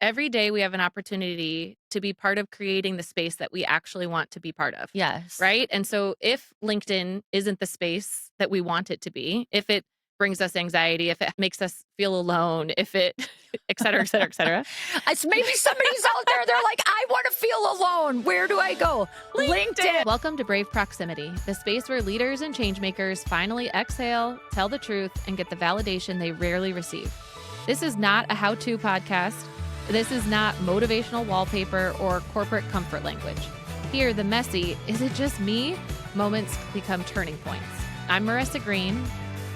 every day we have an opportunity to be part of creating the space that we actually want to be part of. Yes. Right. And so if LinkedIn isn't the space that we want it to be, if it brings us anxiety, if it makes us feel alone, if it, et cetera, et cetera, et cetera. Maybe somebody's out there. They're like, I want to feel alone. Where do I go? LinkedIn. Welcome to Brave Proximity, the space where leaders and changemakers finally exhale, tell the truth, and get the validation they rarely receive. This is not a how-to podcast. This is not motivational wallpaper or corporate comfort language. Here, the messy, is it just me? Moments become turning points. I'm Marissa Green.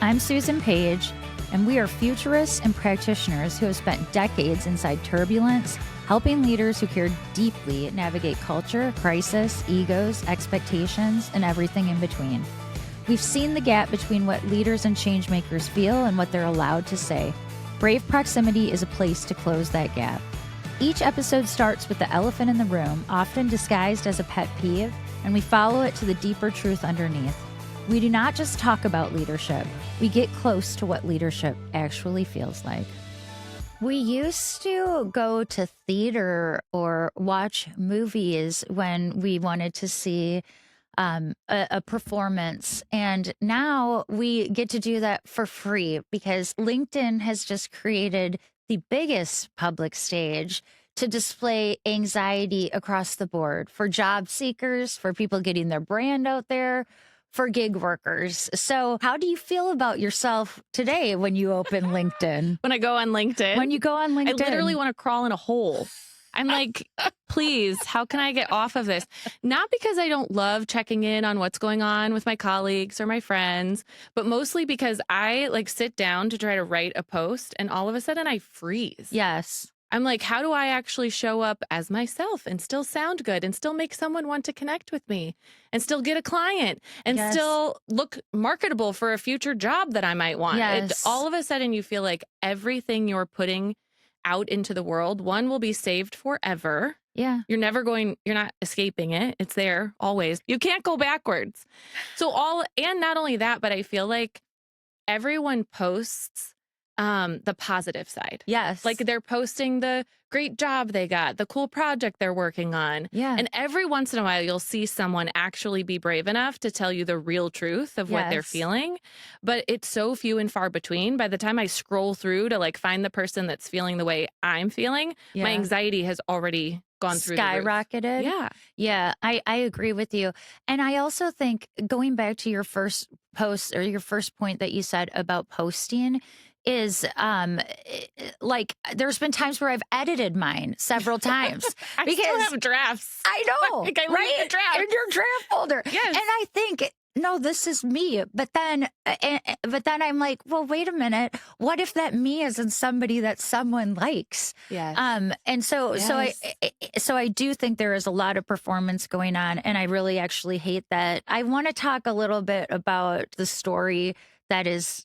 I'm Susan Page, and we are futurists and practitioners who have spent decades inside turbulence, helping leaders who care deeply navigate culture, crisis, egos, expectations, and everything in between. We've seen the gap between what leaders and changemakers feel and what they're allowed to say. Brave Proximity is a place to close that gap. Each episode starts with the elephant in the room, often disguised as a pet peeve, and we follow it to the deeper truth underneath. We do not just talk about leadership. We get close to what leadership actually feels like. We used to go to theater or watch movies when we wanted to see a performance. And now we get to do that for free because LinkedIn has just created the biggest public stage to display anxiety across the board for job seekers, for people getting their brand out there, for gig workers. So how do you feel about yourself today when you open LinkedIn? When I go on LinkedIn? When you go on LinkedIn. I literally want to crawl in a hole. I'm like, please, how can I get off of this? Not because I don't love checking in on what's going on with my colleagues or my friends, but mostly because I sit down to try to write a post and all of a sudden I freeze. Yes. I'm like, how do I actually show up as myself and still sound good and still make someone want to connect with me and still get a client and still look marketable for a future job that I might want? Yes. All of a sudden you feel like everything you're putting out into the world, one, will be saved forever. Yeah. You're not escaping it. It's there always. You can't go backwards. And not only that, but I feel like everyone posts the positive side. Yes. Like they're posting the great job they got, the cool project they're working on. Yeah. And every once in a while, you'll see someone actually be brave enough to tell you the real truth of what they're feeling. But it's so few and far between. By the time I scroll through to find the person that's feeling the way I'm feeling, my anxiety has already gone through skyrocketed. The roof. Yeah. Yeah, I agree with you. And I also think going back to your first post or your first point that you said about posting is there's been times where I've edited mine several times. I still have drafts. I know. I leave the draft. In your draft folder. Yes. And I think, no, this is me. But then I'm like, well, wait a minute. What if that me isn't somebody that someone likes? Yes. And so I do think there is a lot of performance going on, and I really actually hate that. I want to talk a little bit about the story that is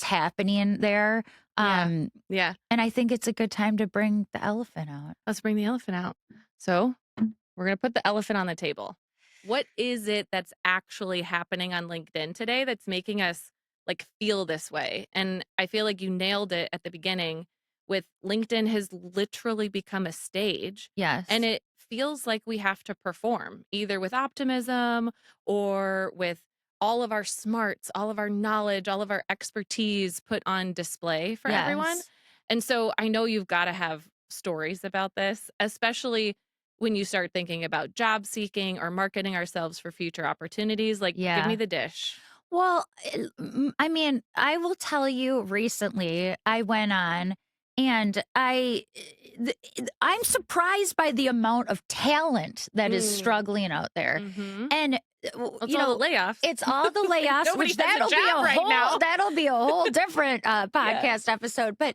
happening there. Yeah. And I think it's a good time to bring the elephant out. Let's bring the elephant out. So we're going to put the elephant on the table. What is it that's actually happening on LinkedIn today that's making us feel this way? And I feel like you nailed it at the beginning with LinkedIn has literally become a stage. Yes. And it feels like we have to perform either with optimism or with all of our smarts, all of our knowledge, all of our expertise put on display for everyone. And so I know you've got to have stories about this, especially when you start thinking about job seeking or marketing ourselves for future opportunities. Give me the dish. Well, I mean, I will tell you recently I went on and I'm surprised by the amount of talent that is struggling out there. Mm-hmm. And it's all the layoffs. It's all the layoffs, which that'll be a whole different podcast episode. But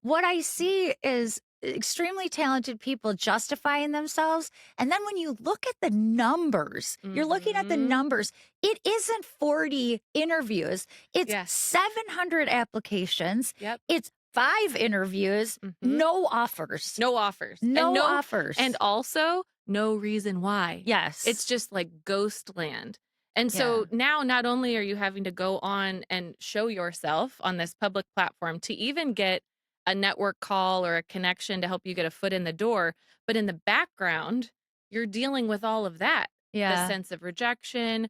what I see is extremely talented people justifying themselves. And then when you look at the numbers, you're looking at the numbers. It isn't 40 interviews. It's 700 applications. Yep. It's 5 interviews, no offers. No offers. No offers. And also no reason why. Yes. It's just like ghost land. And so now not only are you having to go on and show yourself on this public platform to even get a network call or a connection to help you get a foot in the door. But in the background, you're dealing with all of that, the Yeah. sense of rejection.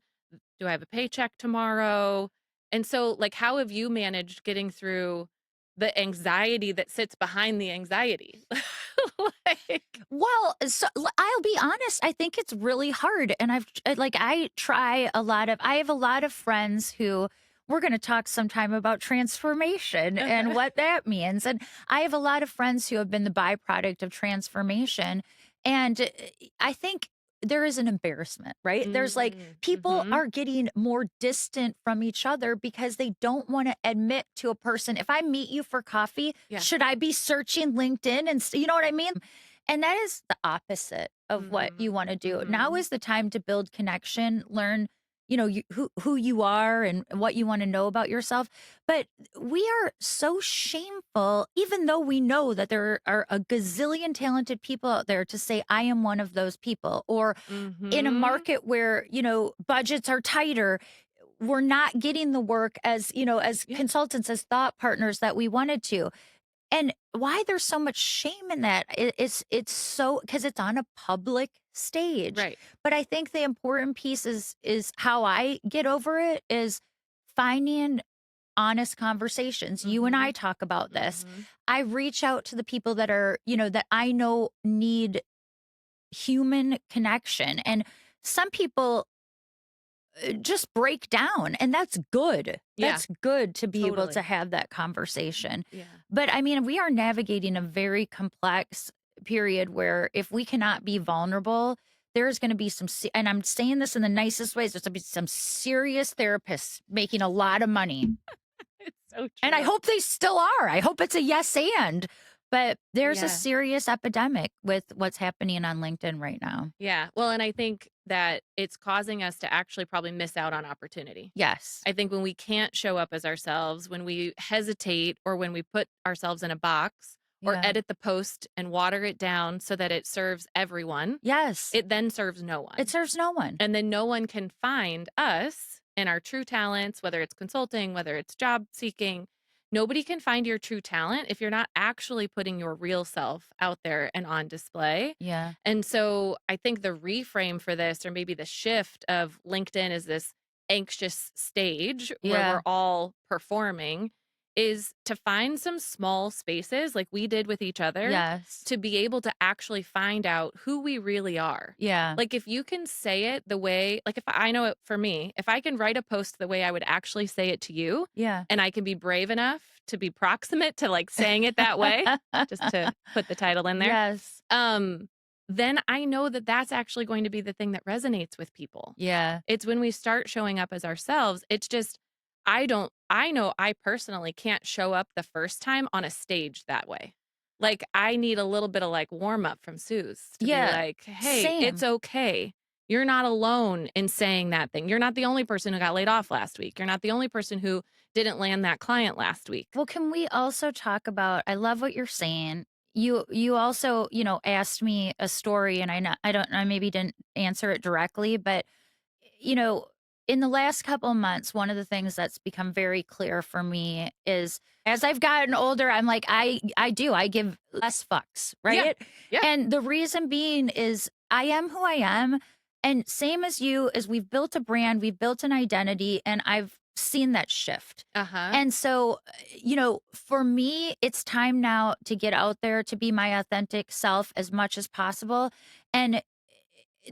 Do I have a paycheck tomorrow? And so, like, how have you managed getting through the anxiety that sits behind the anxiety? Like, Well, I'll be honest, I think it's really hard. And I try a lot of, I have a lot of friends who we're going to talk sometime about transformation and what that means. And I have a lot of friends who have been the byproduct of transformation. And I think there is an embarrassment, right? There's like people mhm. are getting more distant from each other because they don't want to admit to a person, if I meet you for coffee, Yeah. should I be searching LinkedIn and you know what I mean? And that is the opposite of what you Mhm, want to do. Now mhm. is the time to build connection, learn, who you are and what you want to know about yourself. But we are so shameful, even though we know that there are a gazillion talented people out there to say, I am one of those people. Or in a Mhm. market where, budgets are tighter, we're not getting the work as, as Yeah, consultants, as thought partners that we wanted to. And why there's so much shame in that, it's so because it's on a public stage. right. But I think the important piece is how I get over it is finding honest conversations. You and I Mhm, talk about this. mhm. I reach out to the people that are, that I know need human connection. And some people just break down, and that's good. Yeah, That's good to be able to totally. have that conversation. Yeah. But I mean, we are navigating a very complex period where if we cannot be vulnerable, there's going to be and I'm saying this in the nicest ways, there's going to be some serious therapists making a lot of money. It's so And I true. hope they still are. I hope it's a yes and. But there's a Yeah. serious epidemic with what's happening on LinkedIn right now. Yeah. Well, and I think that it's causing us to actually probably miss out on opportunity. Yes. I think when we can't show up as ourselves, when we hesitate or when we put ourselves in a box or Yeah. edit the post and water it down so that it serves everyone, Yes. it then serves no It one. serves no one. And then no one can find us and our true talents, whether it's consulting, whether it's job seeking. Nobody can find your true talent if you're not actually putting your real self out there and on display. Yeah. And so I think the reframe for this, or maybe the shift of LinkedIn is this anxious stage where Yeah. we're all performing, is to find some small spaces like we did with each other Yes. to be able to actually find out who we really are. Yeah. Like, if you can say it the way, like, if I know it for me, if I can write a post the way I would actually say it to you, Yeah. and I can be brave enough to be proximate to like saying it that way, just to put the title in there, Yes. um, then I know that that's actually going to be the thing that resonates with people. Yeah. It's when we start showing up as ourselves. It's just, I know I personally can't show up the first time on a stage that way. Like, I need a little bit of like warm up from Suze to be Yeah. like, hey, it's Same. okay. You're not alone in saying that thing. You're not the only person who got laid off last week. You're not the only person who didn't land that client last week. Well, can we also talk about, I love what you're saying. You also, asked me a story and I maybe didn't answer it directly, but you know, in the last couple of months, one of the things that's become very clear for me is as I've gotten older, I'm like, I give less fucks, Yeah. right? Yeah. And the reason being is I am who I am. And same as you, is we've built a brand, we've built an identity, and I've seen that shift. Uh-huh. And so, for me, it's time now to get out there to be my authentic self as much as possible. And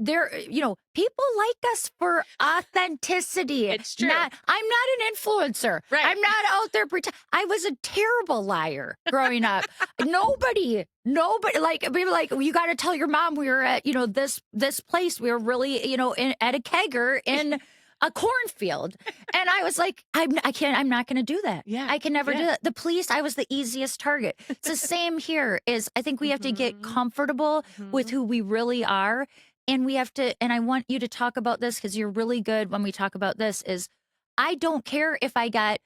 people like us for authenticity. It's true. I'm not an influencer. Right. I'm not out there I was a terrible liar growing up. Nobody like people like, you got to tell your mom we were at, this place. We were really, at a kegger in a cornfield. And I was like, I'm not going to do that. Yeah. I can never do Yeah. that. The police, I was the easiest target. It's the same here is I think we have to get Mhm. comfortable with Mhm. who we really are. And we have to, and I want you to talk about this because you're really good when we talk about this is I don't care if I got,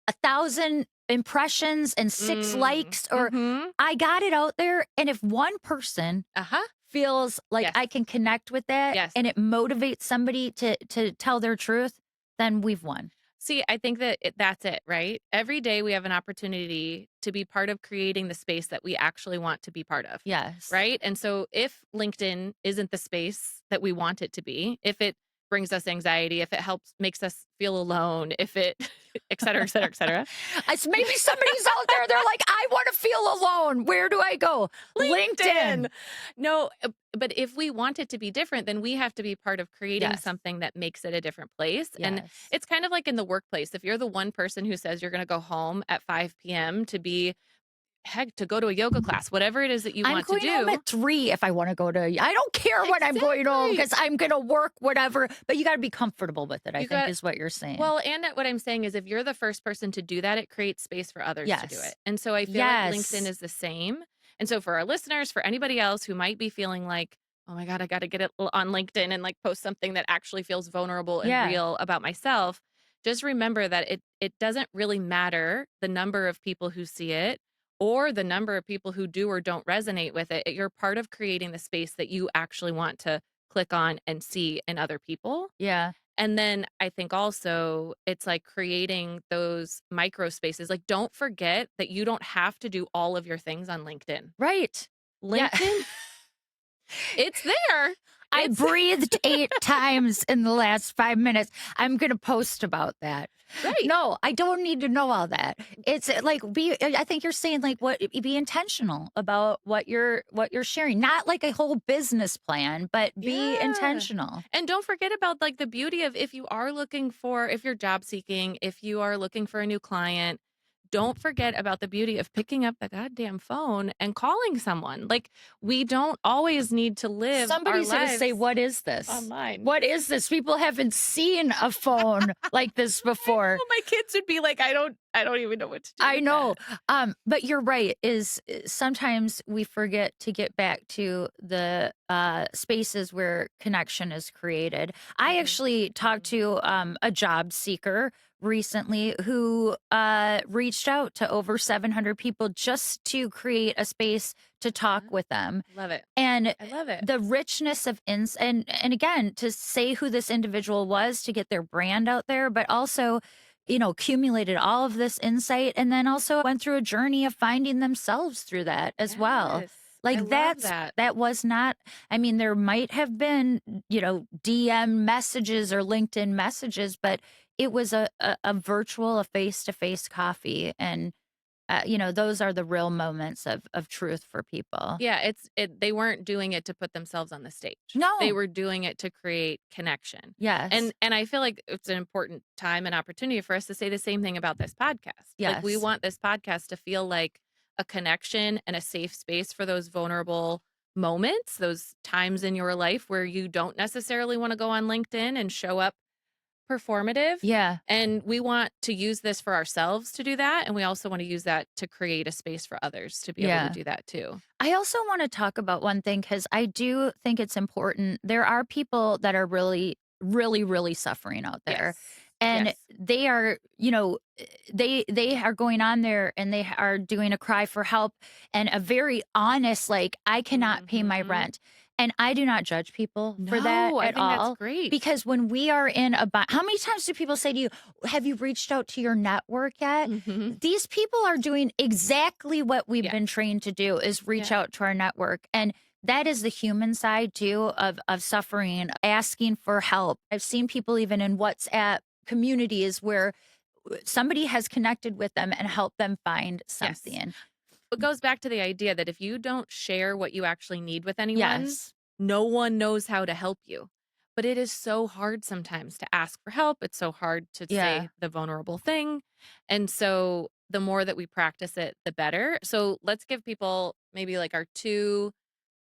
1,000 impressions and 6 Mm. likes, or Mhm. I got it out there. And if one person Uh-huh. feels like Yes. I can connect with that Yes. and it motivates somebody to tell their truth, then we've won. See, I think that that's it, right? Every day we have an opportunity to be part of creating the space that we actually want to be part of, Yes. right? And so if LinkedIn isn't the space that we want it to be, if it brings us anxiety, if it helps makes us feel alone, if it et cetera, et cetera, et cetera. Maybe somebody's out there. They're like, I want to feel alone. Where do I go? LinkedIn. LinkedIn. No, but if we want it to be different, then we have to be part of creating Yes. something that makes it a different place. And Yes. it's kind of like in the workplace. If you're the one person who says you're going to go home at 5 p.m. to be, heck, to go to a yoga class, whatever it is that you I'm want to going home do. at 3 if I want to go to. I don't care when I'm going home Exactly. because I'm going to work, whatever. But you got to be comfortable with it, I You think, got is what you're saying. Well, and what I'm saying is if you're the first person to do that, it creates space for others to do Yes. it. And so I feel like LinkedIn Yes. is the same. And so for our listeners, for anybody else who might be feeling like, "Oh my god, I got to get it on LinkedIn and like post something that actually feels vulnerable and Yeah. real about myself," just remember that it doesn't really matter the number of people who see it or the number of people who do or don't resonate with it. You're part of creating the space that you actually want to click on and see in other people. Yeah. And then I think also it's like creating those micro spaces. Like, don't forget that you don't have to do all of your things on LinkedIn. Right. Yeah. LinkedIn, it's there. I It's breathed 8 times in the last 5 minutes. I'm gonna post about that. right. No, I don't need to know all that. It's like I think you're saying like be intentional about what you're sharing. Not like a whole business plan, but be Yeah. intentional. And don't forget about like the beauty of if you're job seeking, if you are looking for a new client, don't forget about the beauty of picking up the goddamn phone and calling someone. Like, we don't always need to live our Somebody's gonna say, lives "What is this? online. What is this?" People haven't seen a phone like this I before. know, my kids would be like, I don't even know what to do I with know. that." But you're right, sometimes we forget to get back to the spaces where connection is created. I Mhm, actually talked mhm, to a job seeker recently who reached out to over 700 people just to create a space to talk uh-huh. with them. Love it. And I love it. the richness of and again, to say who this individual was to get their brand out there, but also accumulated all of this insight and then also went through a journey of finding themselves through that as well. Yes. I Like love that. that was not, I mean, there might have been, DM messages or LinkedIn messages, but it was a virtual, a face-to-face coffee. And, those are the real moments of truth for people. Yeah, they weren't doing it to put themselves on the stage. They No. were doing it to create connection. Yes. And I feel like it's an important time and opportunity for us to say the same thing about this podcast. Like, we Yes. want this podcast to feel like a connection and a safe space for those vulnerable moments, those times in your life where you don't necessarily want to go on LinkedIn and show up performative, Yeah. and we want to use this for ourselves to do that, and we also want to use that to create a space for others to be able to Yeah. do that too. I also want to talk about one thing because I do think it's important. There are people that are really, really, really suffering out there. Yes. And Yes. they are, they are going on there and they are doing a cry for help and a very honest, like, I cannot pay my Mhm. rent. And I do not judge people for that No, I at think that's all. great. Because when we are in how many times do people say to you, have you reached out to your network yet? Mhm. These people are doing exactly what we've Yeah. been trained to do is reach Yeah. out to our network. And that is the human side too of suffering, asking for help. I've seen people even in WhatsApp communities where somebody has connected with them and helped them find Yes. something. It goes back to the idea that if you don't share what you actually need with anyone, Yes. no one knows how to help you. But it is so hard sometimes to ask for help. It's so hard to Yeah. say the vulnerable thing. And so the more that we practice it, the better. So let's give people maybe like our two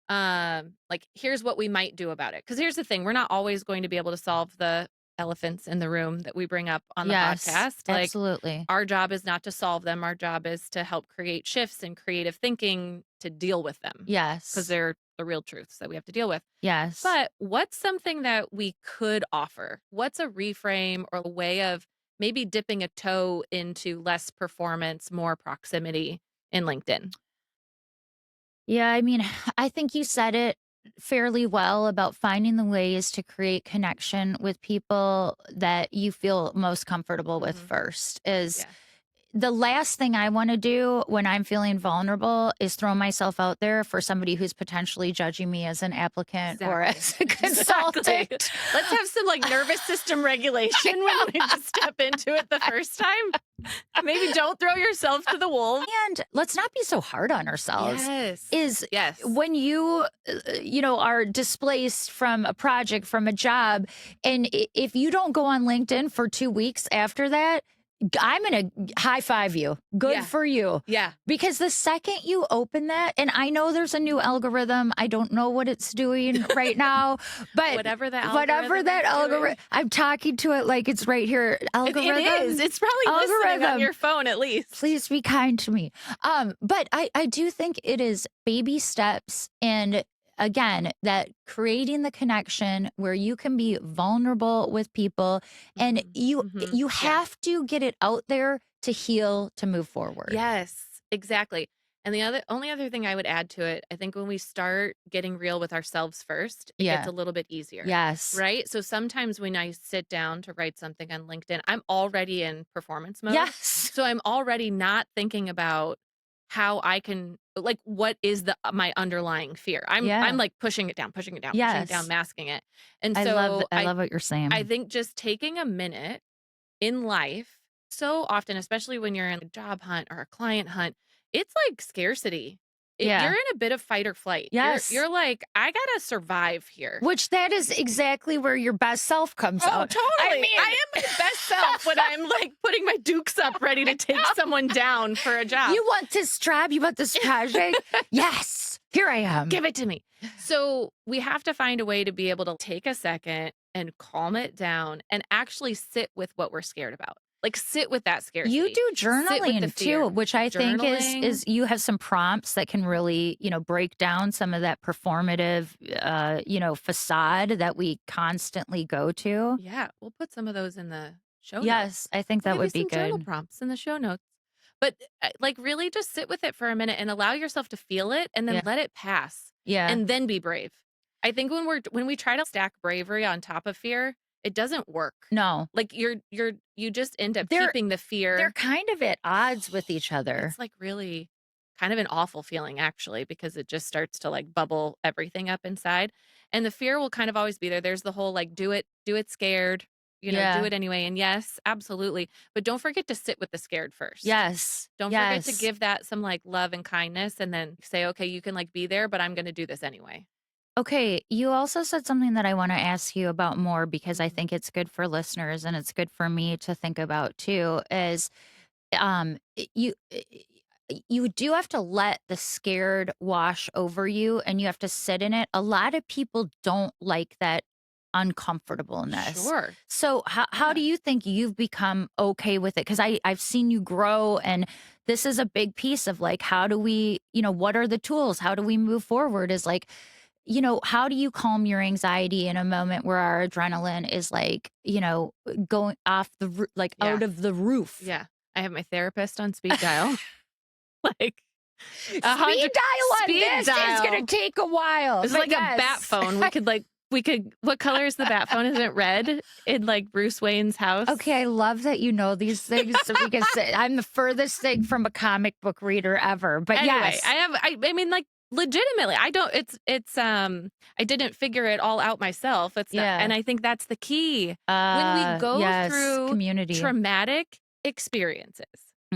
like, here's what we might do about it. Because here's the thing, we're not always going to be able to solve the elephants in the room that we bring up on the Yes. podcast. Like, Absolutely. our job is not to solve them. Our job is to help create shifts and creative thinking to deal with them because Yes. they're the real truths that we have to deal with. Yes. But what's something that we could offer? What's a reframe or a way of maybe dipping a toe into less performance, more proximity in LinkedIn? Yeah, I mean, I think you said it. fairly well about finding the ways to create connection with people that you feel most comfortable with Mhm. first is Yeah. the last thing I want to do when I'm feeling vulnerable is throw myself out there for somebody who's potentially judging me as an applicant or Exactly. as a Exactly. consultant. Let's have some, like, nervous system regulation when we just step into it the first time. Maybe don't throw yourself to the wolves. And let's not be so hard on ourselves. Yes. Is Yes. when you, are displaced from a project, from a job, and if you don't go on LinkedIn for 2 weeks after that, I'm going to high five you. Good Yeah. for you. Yeah. Because the second you open that, and I know there's a new algorithm, I don't know what it's doing right now, but Whatever the whatever algorithm that is doing. algorithm, I'm talking to it like it's right here. Algorithm. It is. It's probably listening on Algorithm. your phone at least. Please be kind to me. But I do think it is baby steps. And again, that creating the connection where you can be vulnerable with people and Mhm. you Mhm. you Yeah. have to get it out there to heal, to move forward. Yes, exactly. And the only other thing I would add to it, I think when we start getting real with ourselves first, it gets Yeah. a little bit easier. Yes. Right? So sometimes when I sit down to write something on LinkedIn, I'm already in performance mode. Yes. So I'm already not thinking about how I can, like, what is the my underlying fear. I'm Yeah. like pushing it down, pushing it down, pushing it down, Yes. masking it. And I love so I love what you're I saying. think just taking a minute in life, so often, especially when you're in a job hunt or a client hunt, it's like scarcity. You're Yeah. in a bit of fight or flight. Yes. You're like, I gotta survive here. Which that is exactly where your best self comes Oh, out. I totally. mean, I am my best self when I'm like putting my dukes up, ready to take someone down for a job. you want this job? You want this project? Yes. Here I am. Give it to me. So we have to find a way to be able to take a second and calm it down and actually sit with what we're scared about. Like sit with that scarcity. You do Sit with the journaling fear. too, which I think Journaling. is you have some prompts that can really, break down some of that performative, facade that we constantly go to. Yeah, we'll put some of those in the show Yes, notes. I think We'll that give you would be some journal good. prompts in the show notes. But like really just sit with it for a minute and allow yourself to feel it and then Yeah. let it pass Yeah. and then be brave. I think when we try to stack bravery on top of fear, it doesn't work. No. Like you just end up They're keeping the fear. they're kind of at odds with each other. It's like really kind of an awful feeling actually because it just starts to like bubble everything up inside. And the fear will kind of always be there. There's the whole like do it scared, do Yeah. it anyway. And yes, absolutely. But don't forget to sit with the scared first. Yes. Don't forget to Yes. give that some like love and kindness and then say, okay, you can like be there, but I'm going to do this anyway. Okay, you also said something that I want to ask you about more because I Mhm. think it's good for listeners and it's good for me to think about too is you do have to let the scared wash over you and you have to sit in it. A lot of people don't like that uncomfortableness. Sure. So how do Yeah. you think you've become okay with it? Because I've seen you grow and this is a big piece of like how do we, what are the tools? How do we move forward? Is like, how do you calm your anxiety in a moment where our adrenaline is like, going off like Yeah. out of the roof? Yeah. I have my therapist on speed dial. Like Speed dial on speed this is dial. going to take a while. It's but like a bat yes. phone. We could what color is the bat phone? Isn't it red in like Bruce Wayne's house? Okay, I love that you know these things because I'm the furthest thing from a comic book reader ever. But Anyway, yes. I mean like legitimately, I don't it's I didn't figure it all out myself. It's not, Yeah. and I think that's the key. When we go yes, through community. traumatic experiences.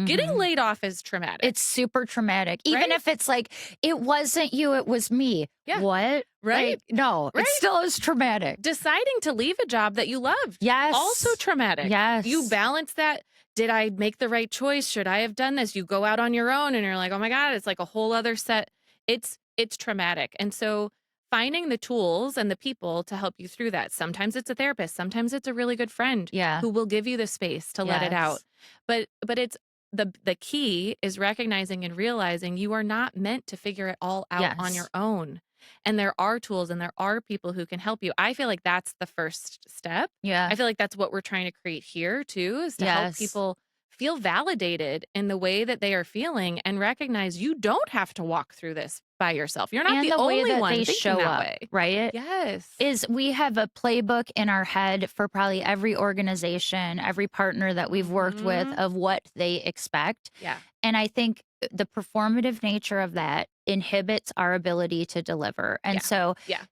Getting Mhm. laid off is traumatic. It's super traumatic. Even Right? if it's like, it wasn't you, it was me. Yeah. What? Right? Like, no, Right? it still is traumatic. Deciding to leave a job that you loved. Yes. Also traumatic. Yes. You balance that. Did I make the right choice? Should I have done this? You go out on your own and you're like, oh my God, it's like a whole other set. It's traumatic. And so finding the tools and the people to help you through that. Sometimes it's a therapist. Sometimes it's a really good friend Yeah. who will give you the space to let it out. But it's the key is recognizing and realizing you are not meant to figure it all out on Yes. your own. And there are tools and there are people who can help you. I feel like that's the first step. Yeah. I feel like that's what we're trying to create here too, is to help Yes. people feel validated in the way that they are feeling and recognize you don't have to walk through this by yourself. You're not And the the way only that one they thinking show that up, way. right? Yes. Is we have a playbook in our head for probably every organization, every partner that we've worked with Mhm. of what they expect. Yeah. And I think the performative nature of that inhibits our ability to deliver. And Yeah. so Yeah.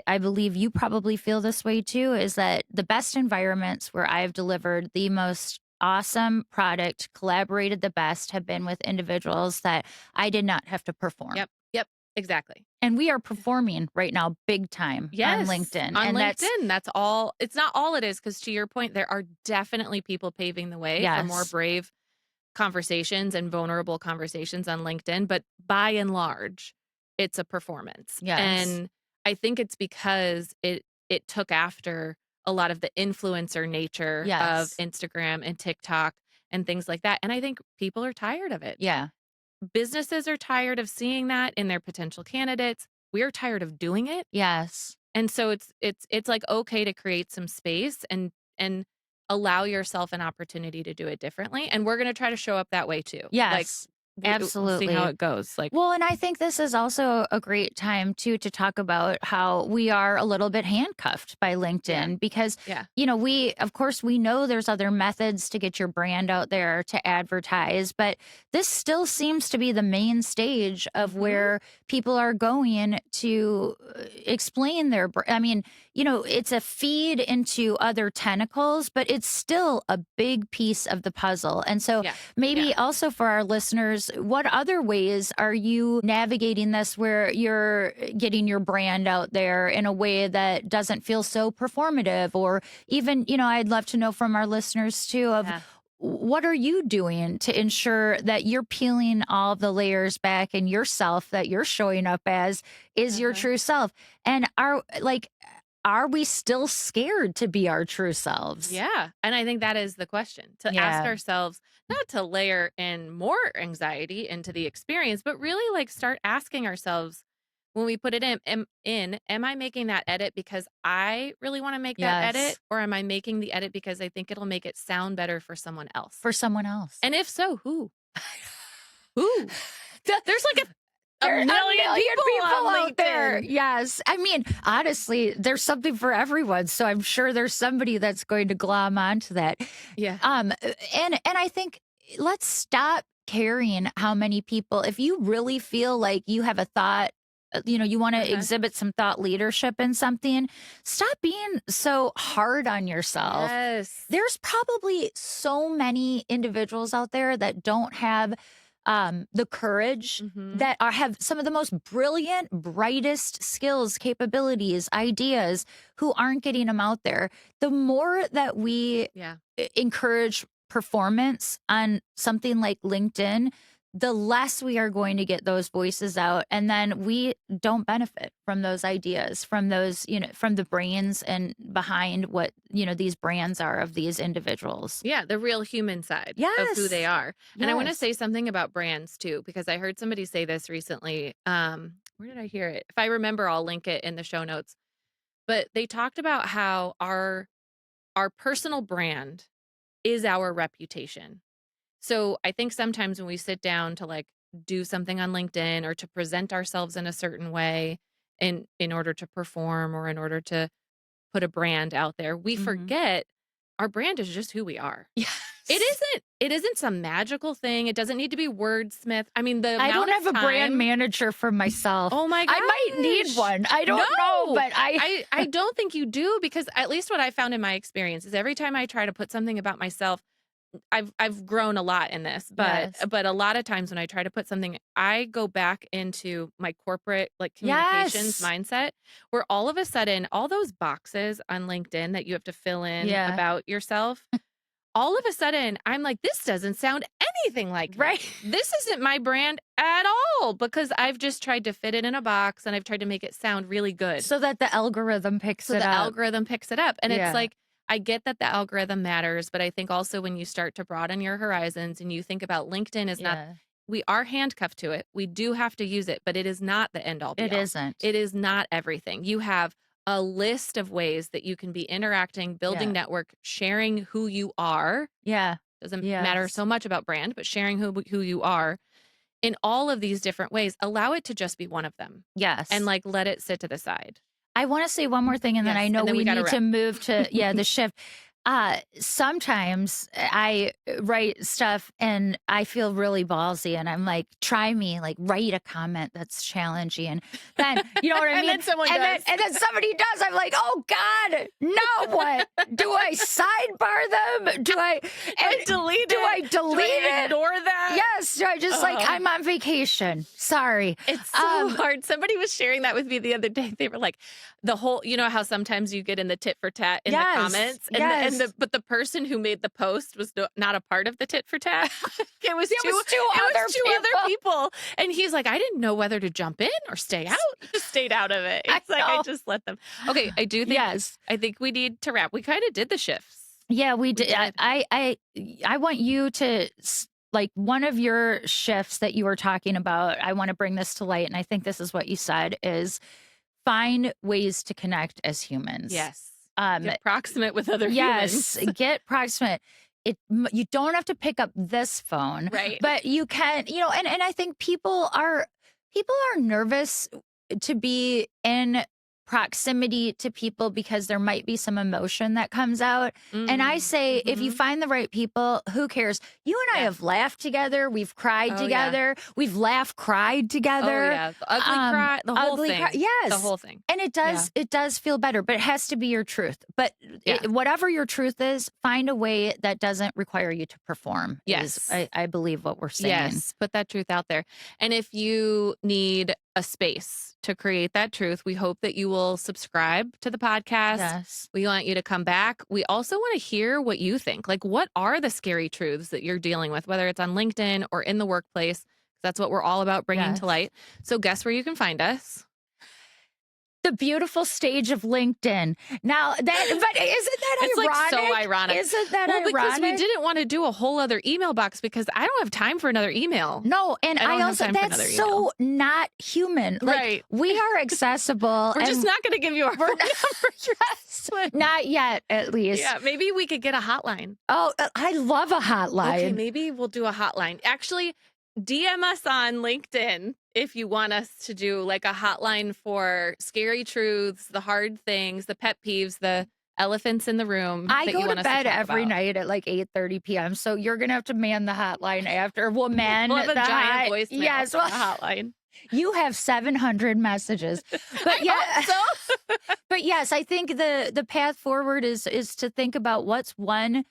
I believe you probably feel this way too, is that the best environments where I've delivered the most awesome product, collaborated the best, have been with individuals that I did not have to perform. Yep. Yep. Exactly. And we are performing right now big time on Yes, LinkedIn. on And that's, LinkedIn, that's all it's not all it is, because to your point, there are definitely people paving the way for more yes, brave conversations and vulnerable conversations on LinkedIn, but by and large, it's a performance. yes, And I think it's because it took after a lot of the influencer nature of yes, Instagram and TikTok and things like that. And I think people are tired of it. yeah, Businesses are tired of seeing that in their potential candidates. We're tired of doing it. yes, And so it's like okay to create some space and allow yourself an opportunity to do it differently, and we're gonna try to show up that way too. Like, yes, we'll see how absolutely. it goes, like Well, and I think this is also a great time too to talk about how we are a little bit handcuffed by yeah, LinkedIn because, yeah, of course, we know there's other methods to get your brand out there to advertise, but this still seems to be the main stage of mhm, where people are going to explain their, I mean, it's a feed into other tentacles, but it's still a big piece of the puzzle. And so, yeah, yeah. maybe also for our listeners, what other ways are you navigating this where you're getting your brand out there in a way that doesn't feel so performative? Or even, I'd love to know from our listeners too of Yeah, what are you doing to ensure that you're peeling all of the layers back and yourself that you're showing up as is your uh-huh. true self? And are we still scared to be our true selves? Yeah, and I think that is the question, to ask Yeah. ourselves not to layer in more anxiety into the experience, but really, like, start asking ourselves when we put it am I making that edit because I really wanna make that edit, Yes. or am I making the edit because I think it'll make it sound better for someone else? For someone else. And if so, who? Who? There's like a There are a million million people people on out there. LinkedIn. Yes. I mean, honestly, there's something for everyone. So I'm sure there's somebody that's going to glom onto that. Yeah. And I think let's stop caring how many people, if you really feel like you have a thought, you want to Uh-huh. exhibit some thought leadership in something, stop being so hard on yourself. Yes. There's probably so many individuals out there that don't have the courage Mhm. that have some of the most brilliant, brightest skills, capabilities, ideas who aren't getting them out there. The more that we Yeah. encourage performance on something like LinkedIn, the less we are going to get those voices out. And then we don't benefit from those ideas, from those, from the brains and behind what, these brands are of these individuals. Yeah, the real human side of who they Yes. are. And I wanna Yes. say something about brands too, because I heard somebody say this recently. Where did I hear it? If I remember, I'll link it in the show notes. But they talked about how our personal brand is our reputation. So I think sometimes when we sit down to like do something on LinkedIn or to present ourselves in a certain way in order to perform or in order to put a brand out there, we Mhm. forget our brand is just who we are. Yes. It isn't some magical thing. It doesn't need to be wordsmith. I mean, the I don't amount of have a brand time. manager for myself. Oh my I might need gosh. one. I don't know, No. but I I don't think you do, because at least what I found in my experience is every time I try to put something about myself, I've grown a lot in this, but Yes. a lot of times when I try to put something, I go back into my corporate, like, communications Yes. mindset, where all of a sudden, all those boxes on LinkedIn that you have to fill in Yeah. about yourself, all of a sudden, I'm like, "This doesn't sound anything like Right. me. This isn't my brand at all," because I've just tried to fit it in a box, and I've tried to make it sound really good. So that the algorithm picks So it the up. algorithm picks it up, and it's Yeah. like, I get that the algorithm matters, but I think also when you start to broaden your horizons and you think about LinkedIn is not, Yeah. we are handcuffed to it. We do have to use it, but it is not the end all be It all. isn't. It is not everything. You have a list of ways that you can be interacting, building Yeah. network, sharing who you are Yeah. Doesn't matter Yes. so much about brand, but sharing who you are in all of these different ways. Allow it to just be one of them and Yes. like let it sit to the side. I want to say one more thing, and then I Yes, know and then we we got to need to wrap. move to the shift. Sometimes I write stuff and I feel really ballsy, and I'm like, try me, like write a comment that's challenging, and then you know what I And mean. then someone and does. then somebody does. I'm like, oh God, now what? Do I sidebar them? Do I delete it? Do I delete it? Ignore that? Yes. Do I just like I'm on vacation? Sorry. It's so hard. Somebody was sharing that with me the other day. They were like, the whole, you know how sometimes you get in the tit for tat in the comments, and but the person who made the post was not a part of the tit for tat. It was two other people, and he's like, I didn't know whether to jump in or stay out. Just stayed out of it. It's I just let them. Okay, I do think. Yes. I think we need to wrap. We kind of did the shifts. Yeah, we did. did. I want you to like one of your shifts that you were talking about. I want to bring this to light, and I think this is what you said is find ways to connect as humans. Yes. Get proximate with other humans. Yes, get proximate. You don't have to pick up this phone, right? But you can, you know, and I think people are nervous to be in proximity to people because there might be some emotion that comes out. And I say, if you find the right people, who cares? You and I have laughed together. We've cried together. We've laughed, cried together. Oh, yeah. The ugly cry, the whole thing. Yes. The whole thing. And it does feel better, but it has to be your truth. But whatever your truth is, find a way that doesn't require you to perform. Yes. I believe what we're saying. Yes. Put that truth out there. And if you need a space to create that truth, we hope that you will subscribe to the podcast. Yes. We want you to come back. We also want to hear what you think. Like, what are the scary truths that you're dealing with, whether it's on LinkedIn or in the workplace? That's what we're all about bringing to light. So guess where you can find us? The beautiful stage of LinkedIn. But isn't that it's ironic? Like so ironic. Isn't that ironic? Because we didn't want to do a whole other email box because I don't have time for another email. No, and I also that's so not human. Like, right. We are accessible. We're just not going to give you our phone number. Yes. Not yet, at least. Yeah, maybe we could get a hotline. Oh, I love a hotline. Okay, maybe we'll do a hotline. Actually, DM us on LinkedIn if you want us to do like a hotline for scary truths, the hard things, the pet peeves, the elephants in the room. I go to bed every night at like 8:30 p.m. So you're gonna have to man the hotline after. We'll man we'll have a giant voicemail. Yes, well, hotline. You have 700 messages, but yeah. But yes, I think the path forward is to think about what's one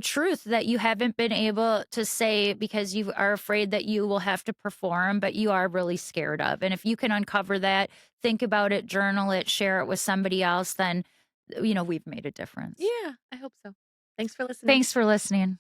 truth that you haven't been able to say because you are afraid that you will have to perform, but you are really scared of. And if you can uncover that, think about it, journal it, share it with somebody else, then, we've made a difference. Yeah, I hope so. Thanks for listening. Thanks for listening.